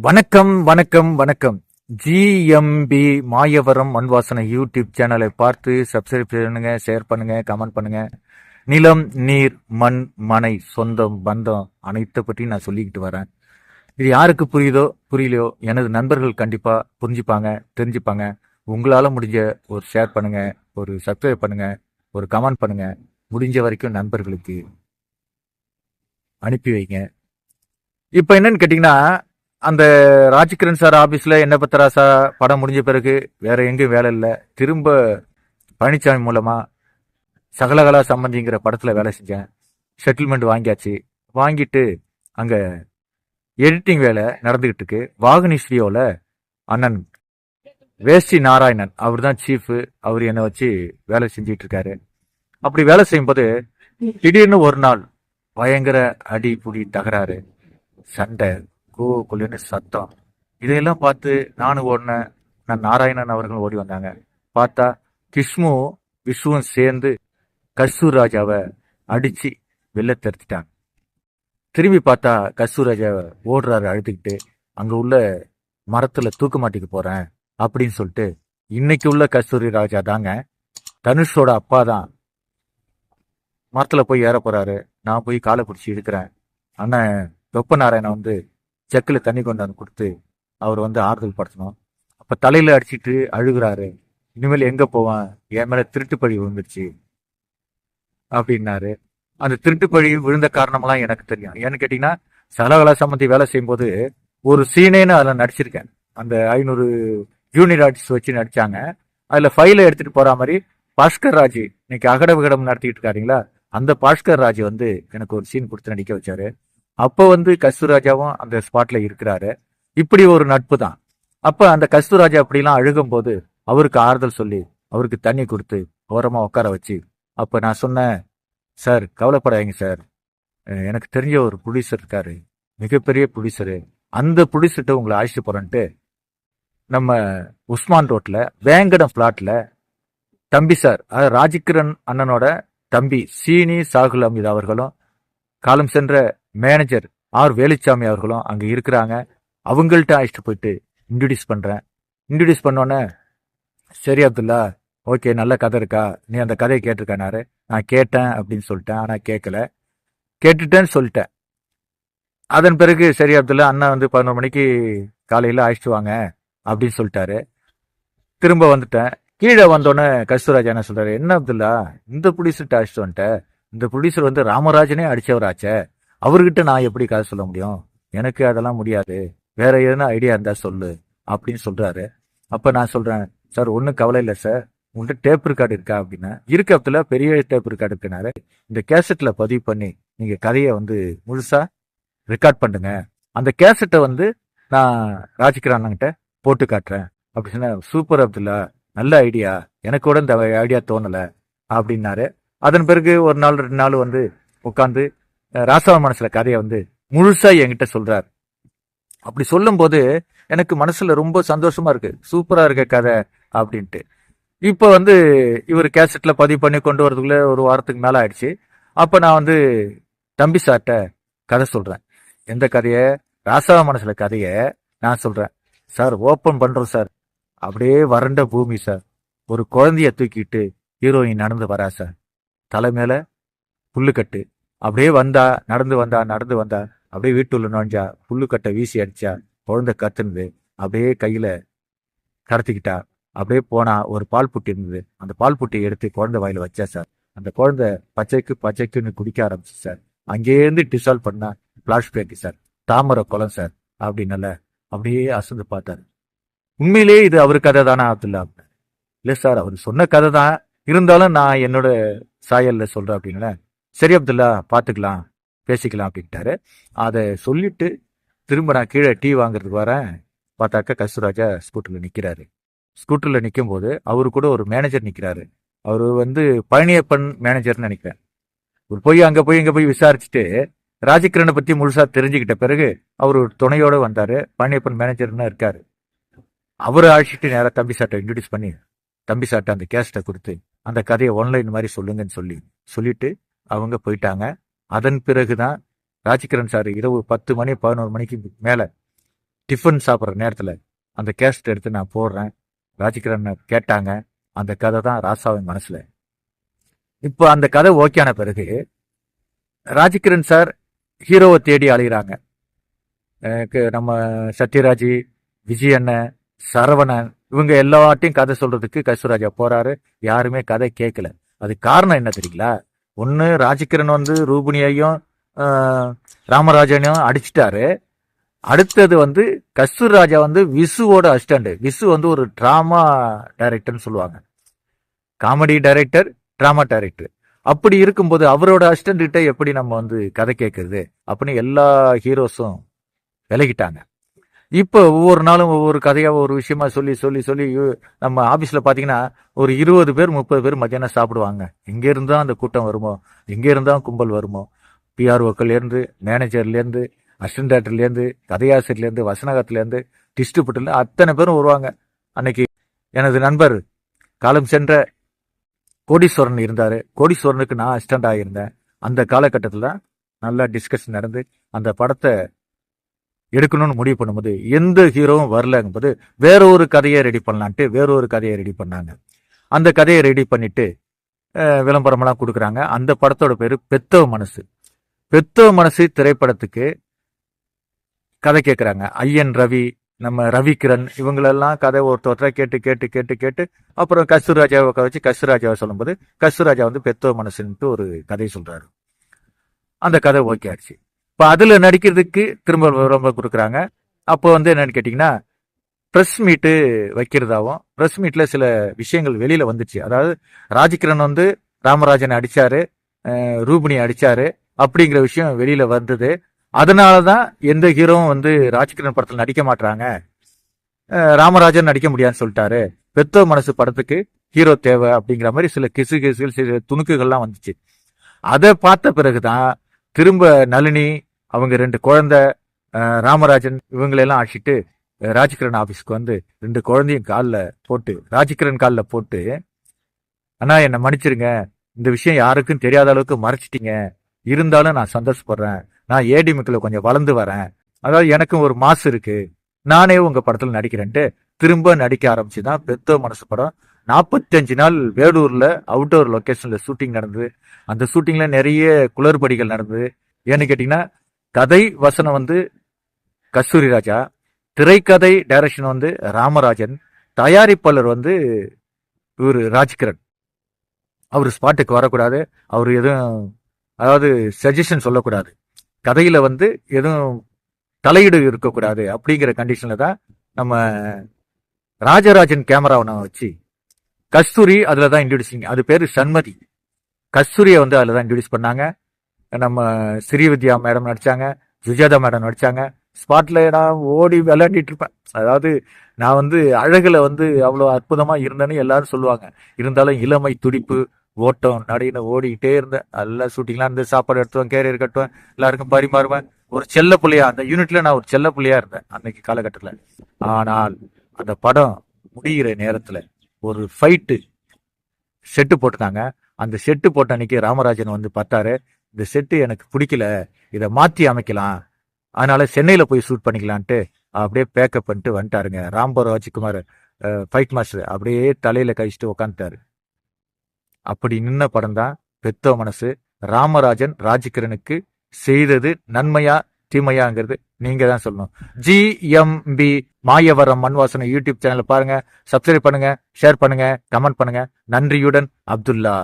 வணக்கம் வணக்கம் வணக்கம். ஜிஎம்பி மாயவரம் மண்வாசனை யூடியூப் சேனலை பார்த்து சப்ஸ்கிரைப் பண்ணுங்க, ஷேர் பண்ணுங்க, கமெண்ட் பண்ணுங்க. நிலம், நீர், மண், மனை, சொந்தம், பந்தம் அனைத்தை பற்றி நான் சொல்லிக்கிட்டு வரேன். இது யாருக்கு புரியுதோ புரியலையோ எனது நண்பர்கள் கண்டிப்பா புரிஞ்சுப்பாங்க, தெரிஞ்சுப்பாங்க. உங்களால முடிஞ்ச ஒரு ஷேர் பண்ணுங்க, ஒரு சப்ஸ்கிரைப் பண்ணுங்க, ஒரு கமெண்ட் பண்ணுங்க. முடிஞ்ச வரைக்கும் நண்பர்களுக்கு அனுப்பி வைங்க. இப்ப என்னன்னு கேட்டீங்கன்னா, அந்த ராஜ்கிரண் சார் ஆபீஸ்ல என்ன பத்திராசா படம் முடிஞ்ச பிறகு வேற எங்கேயும் வேலை இல்லை. திரும்ப பழனிசாமி மூலமா சகலகலா சம்பந்திங்கிற படத்துல வேலை செஞ்சேன். செட்டில்மெண்ட் வாங்கியாச்சு. வாங்கிட்டு அங்க எடிட்டிங் வேலை நடந்துகிட்டு இருக்கு. வாகனி ஸ்ரீயோல அண்ணன் வேஷ்டி நாராயணன் அவர் தான் சீஃப். அவர் என்னை வச்சு வேலை செஞ்சிட்டு இருக்காரு. அப்படி வேலை செய்யும்போது திடீர்னு ஒரு நாள் பயங்கர அடி புடி தகராறு, சண்டை, கொல்லுன்னு சத்தம். இதையெல்லாம் பார்த்து நானும் ஓடினேன். நான் நாராயணன் அவர்கள் ஓடி வந்தாங்க. பார்த்தா கிஷ்மு விஷ்ணுவும் சேர்ந்து கஸ்தூர் ராஜாவை அடிச்சு வெளில தடுத்துட்டாங்க. திரும்பி பார்த்தா கஸ்தூர் ராஜாவை ஓடுறாரு அழுதுகிட்டு. அங்க உள்ள மரத்துல தூக்கு மாட்டிக்க போறேன் அப்படின்னு சொல்லிட்டு. இன்னைக்கு உள்ள கஸ்தூரி ராஜா தாங்க, தனுஷோட அப்பா தான். மரத்துல போய் ஏற போறாரு. நான் போய் காலை பிடிச்சி இழுக்கிறேன். அண்ணன் வெப்ப நாராயணன் வந்து செக்கில் தண்ணி கொண்டாந்து கொடுத்து அவர் வந்து ஆறுதல் படுத்தணும். அப்ப தலையில அடிச்சிட்டு அழுகுறாரு. இனிமேல் எங்க போவான், என் மேல திருட்டு பழி விழுந்துருச்சு அப்படின்னாரு. அந்த திருட்டு பழி விழுந்த காரணமெல்லாம் எனக்கு தெரியும். ஏன்னு கேட்டீங்கன்னா, சகலகலா சம்பந்தி வேலை செய்யும் போது ஒரு சீனேன்னு அதுல நடிச்சிருக்கேன். அந்த 500 ஜூனியர் ஆர்டிஸ்ட் வச்சு நடிச்சாங்க. அதுல ஃபைல எடுத்துட்டு போற மாதிரி பாஸ்கர் ராஜ் இன்னைக்கு அகட விகடம் நடத்திட்டு இருக்காருங்களா, அந்த பாஸ்கர் ராஜ் வந்து எனக்கு ஒரு சீன் கொடுத்து நடிக்க வச்சாரு. அப்ப வந்து கஸ்தூராஜாவும் அந்த ஸ்பாட்ல இருக்கிறாரு. இப்படி ஒரு நட்பு தான். அப்ப அந்த கஸ்தூராஜா அப்படிலாம் அழுகும் போது அவருக்கு ஆறுதல் சொல்லி அவருக்கு தண்ணி கொடுத்து ஓரமா உட்கார வச்சு, அப்ப நான் சொன்னேன், சார் கவலைப்படாதீங்க சார், எனக்கு தெரிஞ்ச ஒரு ப்ரொடியூசர் இருக்காரு, மிகப்பெரிய ப்ரொடியூசரு. அந்த ப்ரொடியூசர்கிட்ட உங்களை அழைச்சிட்டு போறேன்ட்டு நம்ம உஸ்மான் ரோட்ல வேங்கடம் பிளாட்ல தம்பி சார், அதாவது ராஜ்கிரண் அண்ணனோட தம்பி சீனி சாகுல் அமீத் அவர்களும் காலம் சென்ற மேனேஜர் ஆர் வேலுச்சாமி அவர்களும் அங்க இருக்கிறாங்க. அவங்கள்ட்ட அழைச்சிட்டு போயிட்டு இன்ட்ரடியூஸ் பண்றேன். இன்ட்ரடியூஸ் பண்ணோன்னே, சரி அப்துல்லா, ஓகே நல்ல கதை இருக்கா, நீ அந்த கதையை கேட்டிருக்கானாரு. நான் கேட்டேன் அப்படின்னு சொல்லிட்டேன். ஆனா கேட்கல, கேட்டுட்டேன்னு சொல்லிட்டேன். அதன் பிறகு சரி அப்துல்லா, அண்ணா வந்து 11 மணிக்கு காலையில அழைச்சிட்டு வாங்க அப்படின்னு சொல்லிட்டாரு. திரும்ப வந்துட்டேன். கீழே வந்தோடனே கஸ்தூராஜா என்ன சொல்றாரு, என்ன அப்துல்லா இந்த ப்ரொடியூசர்கிட்ட அழைச்சிட்டு வந்துட்டேன், இந்த ப்ரொடியூசர் வந்து ராமராஜனே அடிச்சவராச்சே, அவர்கிட்ட நான் எப்படி கதை சொல்ல முடியும், எனக்கு அதெல்லாம் முடியாது, வேற எதுனா ஐடியா இருந்தா சொல்லு அப்படின்னு சொல்றாரு. அப்ப நான் சொல்றேன், சார் ஒன்றும் கவலை இல்லை சார், உங்கள்கிட்ட டேப் ரெக்கார்டு இருக்கா அப்படின்னா, இருக்கு அப்துல்லா, பெரிய டேப் ரெக்கார்டு இருக்குனாரு. இந்த கேசட்ல பதிவு பண்ணி நீங்க கதையை வந்து முழுசா ரெக்கார்ட் பண்ணுங்க, அந்த கேசட்டை வந்து நான் ராஜ்கிரண் அண்ணன்கிட்ட போட்டு காட்டுறேன் அப்படி சொன்ன. சூப்பர் அப்துல்லா, நல்ல ஐடியா, எனக்கு கூட இந்த ஐடியா தோணல அப்படின்னாரு. அதன் பிறகு ஒரு நாள் 2 நாள் வந்து உட்காந்து ராசவ மனசுல கதையை வந்து முழுசா என்கிட்ட சொல்றாரு. அப்படி சொல்லும் போது எனக்கு மனசுல ரொம்ப சந்தோஷமா இருக்கு, சூப்பரா இருக்க கதை அப்படின்ட்டு. இப்ப வந்து இவர் கேசட்ல பதிவு பண்ணி கொண்டு வரதுக்குள்ள ஒரு வாரத்துக்கு மேல ஆயிடுச்சு. அப்ப நான் வந்து தம்பி சார்ட்ட கதை சொல்றேன். எந்த கதைய, ராசவ மனசுல கதைய நான் சொல்றேன். சார் ஓப்பன் பண்றோம் சார், அப்படியே வறண்ட பூமி சார், ஒரு குழந்தைய தூக்கிட்டு ஹீரோயின் நடந்து வரா சார், தலை மேல புல்லுக்கட்டு, அப்படியே வந்தா நடந்து வந்தா அப்படியே வீட்டுள்ள நுழைஞ்சா, புல்லுக்கட்டை வீசி அடிச்சா, குழந்தை கத்துனது, அப்படியே கையில கடத்திக்கிட்டா, அப்படியே போனா ஒரு பால் புட்டி இருந்தது, அந்த பால் புட்டியை எடுத்து குழந்தை வாயில வச்சா சார், அந்த குழந்தை பச்சைக்குன்னு குடிக்க ஆரம்பிச்சு சார், அங்கேருந்து டிசால்வ் பண்ணா பிளாஷ்பேக் சார், தாமரை குளம் சார் அப்படின்னால அப்படியே அசந்து பார்த்தாரு. உண்மையிலேயே இது அவர் கதை தானே அப்துல்லா? இல்ல சார், அவர் சொன்ன கதை தான், இருந்தாலும் நான் என்னோட சாயல்ல சொல்றேன் அப்படின்னா. சரி அப்துல்லா, பாத்துக்கலாம், பேசிக்கலாம் அப்படின்ட்டாரு. அதை சொல்லிட்டு திரும்ப நான் கீழே டீ வாங்குறதுக்கு வரேன். பார்த்தாக்கா கஸ்தூராஜா ஸ்கூட்டர்ல நிக்கிறாரு. ஸ்கூட்டர்ல நிற்கும் போது அவரு கூட ஒரு மேனேஜர் நிக்கிறாரு. அவரு வந்து பழனியப்பன் மேனேஜர்னு நினைக்கிறேன். இவர் போய் அங்க போய் இங்க போய் விசாரிச்சுட்டு ராஜகிரணை பத்தி முழுசா தெரிஞ்சுக்கிட்ட பிறகு அவர் ஒரு துணையோட வந்தாரு. பழனியப்பன் மேனேஜர்னு இருக்காரு. அவரை அழைச்சிட்டு நேரா தம்பி சார்ட்ட இன்ட்ரடியூஸ் பண்ணி தம்பி சார்ட்ட அந்த கேஸ்ட்டை கொடுத்து அந்த கதையை ஒன்லைன் மாதிரி சொல்லுங்கன்னு சொல்லிட்டு அவங்க போயிட்டாங்க. அதன் பிறகுதான் ராஜ்கிரண் சார் இரவு 10 மணி 11 மணிக்கு மேல டிஃபன் சாப்பிட்ற நேரத்தில் அந்த கேஸ்ட் எடுத்து நான் போடுறேன். ராஜ்கிரண் கேட்டாங்க. அந்த கதை தான் ராசாவின் மனசில். இப்போ அந்த கதை ஓகேயான பிறகு ராஜ்கிரண் சார் ஹீரோவை தேடி அலைகிறாங்க. நம்ம சத்யராஜ், விஜய் அண்ணன், சரவணன் இவங்க எல்லாட்டையும் கதை சொல்றதுக்கு கஸ்தூராஜா போறாரு. யாருமே கதை கேட்கல. அது காரணம் என்ன தெரியுங்களா? ஒன்று ராஜ்கிரண் வந்து ரூபினியையும் ராமராஜனையும் அடிச்சிட்டாரு. அடுத்தது வந்து கஸ்தூர்ராஜா வந்து விசுவோட அசிஸ்டண்ட். விசு வந்து ஒரு டிராமா டைரக்டர்னு சொல்லுவாங்க, காமெடி டைரக்டர், டிராமா டைரக்டர். அப்படி இருக்கும்போது அவரோட அசிஸ்டன்ட் கிட்ட எப்படி நம்ம வந்து கதை கேட்கறது அப்படின்னு எல்லா ஹீரோஸும் விலகிட்டாங்க. இப்போ ஒவ்வொரு நாளும் ஒவ்வொரு கதையா ஒரு விஷயமா சொல்லி சொல்லி சொல்லி நம்ம ஆபீஸ்ல பாத்தீங்கன்னா ஒரு 20 பேர் 30 பேர் மத்தியானம் சாப்பிடுவாங்க. எங்க இருந்தா அந்த கூட்டம் வருமோ, எங்க இருந்தா கும்பல் வருமோ, பிஆர்ஓக்கள்ல இருந்து, மேனேஜர்ல இருந்து, அசிஸ்டன்ட் டைரக்டர்ல இருந்து, கதையாசிரியர்ல இருந்து, வசனகத்துல இருந்து, டிஸ்ட்ரிபியூட்டர்ல அத்தனை பேரும் வருவாங்க. அன்னைக்கு எனது நண்பர் காலம் சென்ற கோடீஸ்வரன் இருந்தாரு. கோடீஸ்வரனுக்கு நான் அசிஸ்டன்ட் ஆகியிருந்தேன். அந்த காலகட்டத்தில் நல்லா டிஸ்கஷன் நடந்து அந்த படத்தை எடுக்கணும்னு முடிவு பண்ணும்போது எந்த ஹீரோவும் வரலங்கும்போது வேற ஒரு கதையை ரெடி பண்ணலான்ட்டு வேற ஒரு கதையை ரெடி பண்ணாங்க. அந்த கதையை ரெடி பண்ணிட்டு விளம்பரமெல்லாம் கொடுக்குறாங்க. அந்த படத்தோட பேரு பெத்தவ மனசு. பெத்தவ மனசு திரைப்படத்துக்கு கதை கேட்குறாங்க. ஐயன் ரவி, நம்ம ரவிகிரண் இவங்களெல்லாம் கதை ஒருத்தர கேட்டு கேட்டு கேட்டு கேட்டு அப்புறம் கஸ்தூர்ராஜாவை வச்சு கஸ்தூர்ராஜாவை சொல்லும்போது கஸ்தூர்ராஜா வந்து பெத்தவ மனசுன்ட்டு ஒரு கதை சொல்றாரு. அந்த கதை ஓகே ஆச்சு. இப்போ அதுல நடிக்கிறதுக்கு திரும்ப ரொம்ப கொடுக்குறாங்க. அப்போ வந்து என்னன்னு கேட்டீங்கன்னா ப்ரெஸ் மீட்டு வைக்கிறதாவும், ப்ரெஸ் மீட்ல சில விஷயங்கள் வெளியில வந்துச்சு. அதாவது ராஜ்கிரண் வந்து ராமராஜனை அடிச்சாரு, ரூபினி அடிச்சாரு அப்படிங்கிற விஷயம் வெளியில வந்தது. அதனாலதான் எந்த ஹீரோவும் வந்து ராஜ்கிரண் படத்துல நடிக்க மாட்டாங்க, ராமராஜன் நடிக்க முடியாதுன்னு சொல்லிட்டாரு. பெத்தோ மனசு படத்துக்கு ஹீரோ தேவை அப்படிங்கிற மாதிரி சில கிசுகள் சில துணுக்குகள்லாம் வந்துச்சு. அதை பார்த்த பிறகுதான் திரும்ப நளினி அவங்க 2 குழந்தை, ராமராஜன் இவங்களெல்லாம் அழைச்சிட்டு ராஜ்கிரண் ஆபீஸ்க்கு வந்து 2 குழந்தையும் காலில் போட்டு, ராஜ்கிரண் காலில் போட்டு, அண்ணா என்னை மன்னிச்சிருங்க, இந்த விஷயம் யாருக்கும் தெரியாத அளவுக்கு மறைச்சிட்டீங்க, இருந்தாலும் நான் சந்தோஷப்படுறேன், நான் ஏடிஎம்கில் கொஞ்சம் வளர்ந்து வரேன், அதாவது எனக்கும் ஒரு மாசு இருக்கு, நானே உங்க படத்துல நடிக்கிறேன்ட்டு திரும்ப நடிக்க ஆரம்பிச்சுதான் பெத்தோ மனசு படம். 45 நாள் வேலூர்ல அவுட்டோர் லொகேஷன்ல ஷூட்டிங் நடந்தது. அந்த ஷூட்டிங்ல நிறைய குளறுபடிகள் நடந்தது. ஏன்னு கேட்டீங்கன்னா கதை வசனம் வந்து கஸ்தூரி ராஜா, திரைக்கதை டைரக்ஷன் வந்து ராமராஜன், தயாரிப்பாளர் வந்து இவர் ராஜ்கிரண். அவர் ஸ்பாட்டுக்கு வரக்கூடாது, அவர் எதுவும் அதாவது சஜஷன் சொல்லக்கூடாது, கதையில வந்து எதுவும் தலையீடு இருக்கக்கூடாது அப்படிங்கிற கண்டிஷன்ல தான் நம்ம ராஜராஜன் கேமராவை வச்சு கஸ்தூரி அதுல தான் இன்ட்ரடியூசிங். அது பேரு சண்மதி. கஸ்தூரியை வந்து அதுல தான் இன்ட்ரடியூஸ் பண்ணாங்க. நம்ம ஸ்ரீவித்யா மேடம் நடிச்சாங்க, சுஜாதா மேடம் நடிச்சாங்க. ஸ்பாட்ல நான் ஓடி விளையாடிட்டு இருப்பேன். அதாவது நான் வந்து அழகுல வந்து அவ்வளோ அற்புதமா இருந்தேன்னு எல்லாரும் சொல்லுவாங்க. இருந்தாலும் இளமை துடிப்பு ஓட்டம் நடையின ஓடிக்கிட்டே இருந்தேன். நல்லா ஷூட்டிங்லாம் இருந்து சாப்பாடு எடுத்துவேன், கேரியர் கட்டுவேன், எல்லாருக்கும் பரிமாறுவேன். ஒரு செல்ல பிள்ளையா அந்த யூனிட்ல நான் ஒரு செல்ல பிள்ளையா இருந்தேன் அன்னைக்கு காலகட்டத்தில். ஆனால் அந்த படம் முடிகிற நேரத்துல ஒரு ஃபைட்டு செட்டு போட்டுட்டாங்க. அந்த செட்டு போட்ட அன்னைக்கு ராமராஜன் வந்து பார்த்தாரு, இந்த செட்டு எனக்கு பிடிக்கல, இதை மாற்றி அமைக்கலாம், அதனால சென்னையில போய் ஷூட் பண்ணிக்கலான்ட்டு அப்படியே பேக்கப் பண்ணிட்டு வந்துட்டாருங்க. ராம்பர் ராஜ்குமார் ஃபைட் மாஸ்டர் அப்படியே தலையில கழிச்சிட்டு உக்காந்துட்டாரு. அப்படி நின்ன படம் தான் பெத்தோ மனசு. ராமராஜன் ராஜ்கிரனுக்கு செய்தது நன்மையா தீமையாங்கிறது நீங்க தான் சொல்லணும். GMP Mayavaram Manvasanai YouTube channel பாருங்க, சப்ஸ்கிரைப் பண்ணுங்க, ஷேர் பண்ணுங்க, கமெண்ட் பண்ணுங்க. நன்றியுடன் அப்துல்லா.